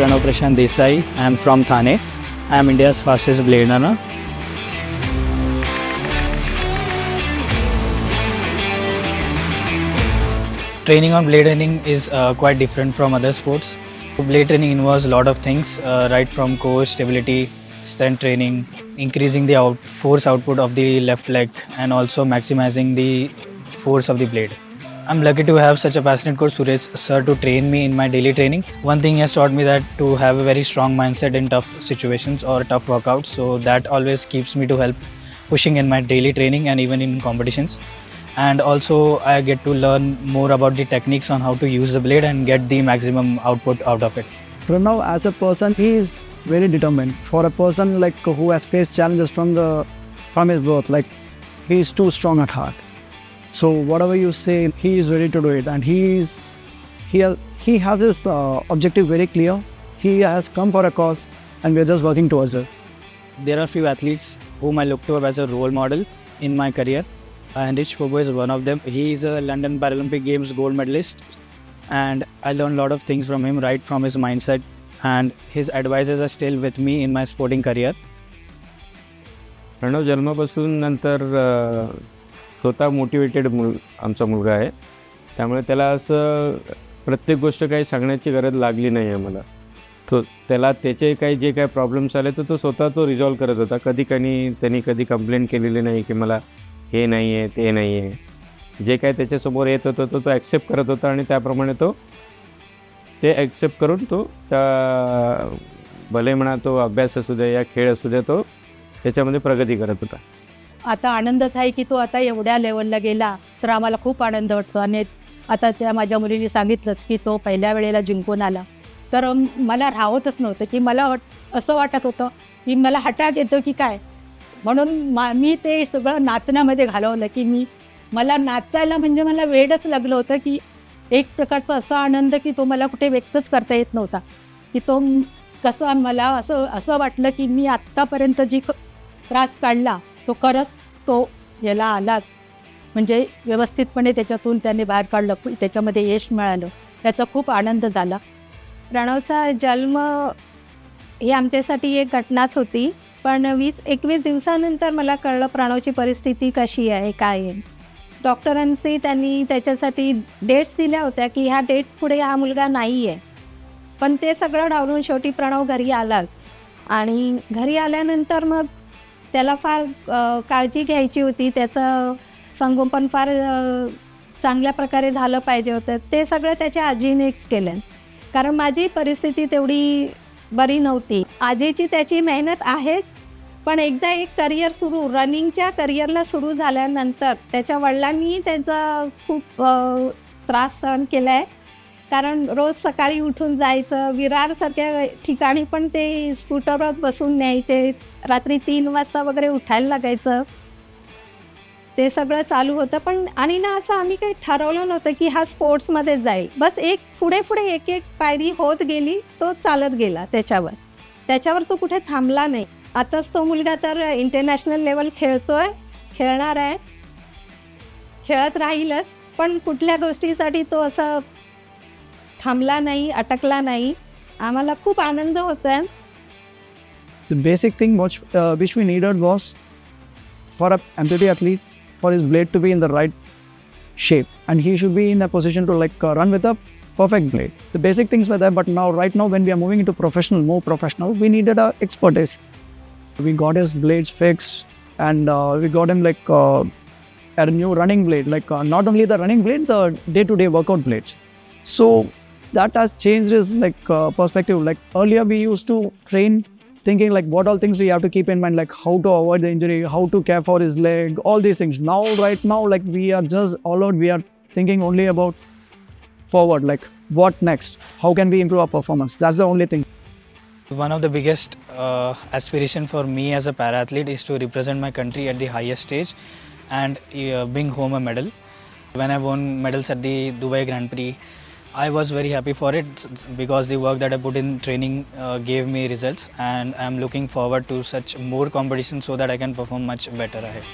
Pranav Prashant Desai. I am from Thane. I am India's fastest blade runner. Training on blade running is quite different from other sports. Blade training involves a lot of things, right from core stability, strength training, increasing the force output of the left leg, and also maximizing the force of the blade. I'm lucky to have such a passionate coach, Suresh sir, to train me in my daily training. One thing he has taught me that to have a very strong mindset in tough situations or tough workouts. So that always keeps me to help pushing in my daily training and even in competitions. And also I get to learn more about the techniques on how to use the blade and get the maximum output out of it. Pranav, as a person, he is very determined. For a person like who has faced challenges from his birth, like he is too strong at heart. So whatever you say, he is ready to do it, and he has his objective very clear. He has come for a cause, and we are just working towards it. There are few athletes whom I look to as a role model in my career. Henrich Kobo is one of them. He is a London Paralympic Games gold medalist, and I learned a lot of things from him, right from his mindset, and his advices are still with me in my sporting career. Pranav जन्मापासून नंतर स्वतः motivated आमचा मुलगा आहे. त्यामुळे त्याला असं प्रत्येक गोष्ट काही सांगण्याची गरज लागली नाही आहे मला. त्याला त्याचे काही जे काही प्रॉब्लेम्स आले तर तो स्वतः तो रिझॉल्व करत होता. त्यांनी कधी कंप्लेंट केलेली नाही की मला हे नाही आहे ते नाही आहे. जे काय त्याच्यासमोर येत होतं तो ॲक्सेप्ट करत होता आणि त्याप्रमाणे ते ॲक्सेप्ट करून त्या भले म्हणा तो अभ्यास असू द्या या खेळ असू द्या तो त्याच्यामध्ये प्रगती करत होता. आता आनंदच आहे की तो आता एवढ्या लेवलला गेला तर आम्हाला खूप आनंद वाटतो. आणि आता त्या माझ्या मुलीने सांगितलंच की तो पहिल्या वेळेला जिंकून आला, तर मला राहतच नव्हतं की मला असं वाटत होतं की मला हटाक येतो की काय. म्हणून मी ते सगळं नाचण्यामध्ये घालवलं की मला नाचायला म्हणजे मला वेडच लागलं होतं की एक प्रकारचा असा आनंद की तो मला कुठे व्यक्तच करता येत नव्हता. की तो कसं मला असं वाटलं की मी आत्तापर्यंत जी त्रास काढला तो खरंच तो याला आलाच, म्हणजे व्यवस्थितपणे त्याच्यातून त्याने बाहेर काढलं, त्याच्यामध्ये यश मिळालं, त्याचा खूप आनंद झाला. प्रणवचा जन्म ही आमच्यासाठी एक घटनाच होती, पण 20-21 दिवसानंतर मला कळलं प्रणवची परिस्थिती कशी आहे काय आहे. डॉक्टरांनी त्यांनी त्याच्यासाठी डेट्स दिल्या होत्या की ह्या डेट पुढे हा मुलगा नाही आहे. पण ते सगळं डावलून शेवटी प्रणव घरी आलाच. आणि घरी आल्यानंतर मग त्याला फार काळजी घ्यायची होती, त्याचं संगोपन फार चांगल्या प्रकारे झालं पाहिजे होतं. ते सगळं त्याच्या आजीनेच केलं, कारण माझी परिस्थिती तेवढी बरी नव्हती. आजीची त्याची मेहनत आहेच, पण एकदा एक करिअर रनिंगच्या करिअरला सुरू झाल्यानंतर त्याच्या वडिलांनी त्याचा खूप त्रास सहन केला आहे. कारण रोज सकाळी उठून जायचं, विरारसारख्या ठिकाणी पण ते स्कूटरवर बसून न्यायचे, रात्री 3 वाजता वगैरे उठायला लागायचं. ते सगळं चालू होतं. पण आणि ना असं आम्ही काही ठरवलं नव्हतं की हा स्पोर्ट्समध्ये जाईल. बस एक पुढे एक पायरी होत गेली, तो चालत गेला. त्याच्यावर तो कुठे थांबला नाही. आताच तो मुलगा तर इंटरनॅशनल लेवल खेळणार आहे, खेळत राहीलच. पण कुठल्या गोष्टीसाठी तो असं थांबला नाही, अटकला नाही. आम्हाला खूप आनंद होतोय. The basic thing which we needed was for an amputee athlete, for his blade to be in the right shape, and he should be in a position to run with a perfect blade. The basic things were there, but right now when we are moving into more professional, we needed a expertise. We got his blades fixed, and we got him a new running blade, not only the running blade, the day-to-day workout blades. So that has changed his perspective. Earlier we used to train thinking what all things we have to keep in mind, how to avoid the injury, how to care for his leg, all these things. Right now we are just all out. We are thinking only about forward, what next, how can we improve our performance. That's the only thing. One of the biggest aspiration for me as a para-athlete is to represent my country at the highest stage and bring home a medal. When I won medals at the Dubai Grand Prix, I was very happy for it because the work that I put in training gave me results, and I am looking forward to such more competitions so that I can perform much better ahead.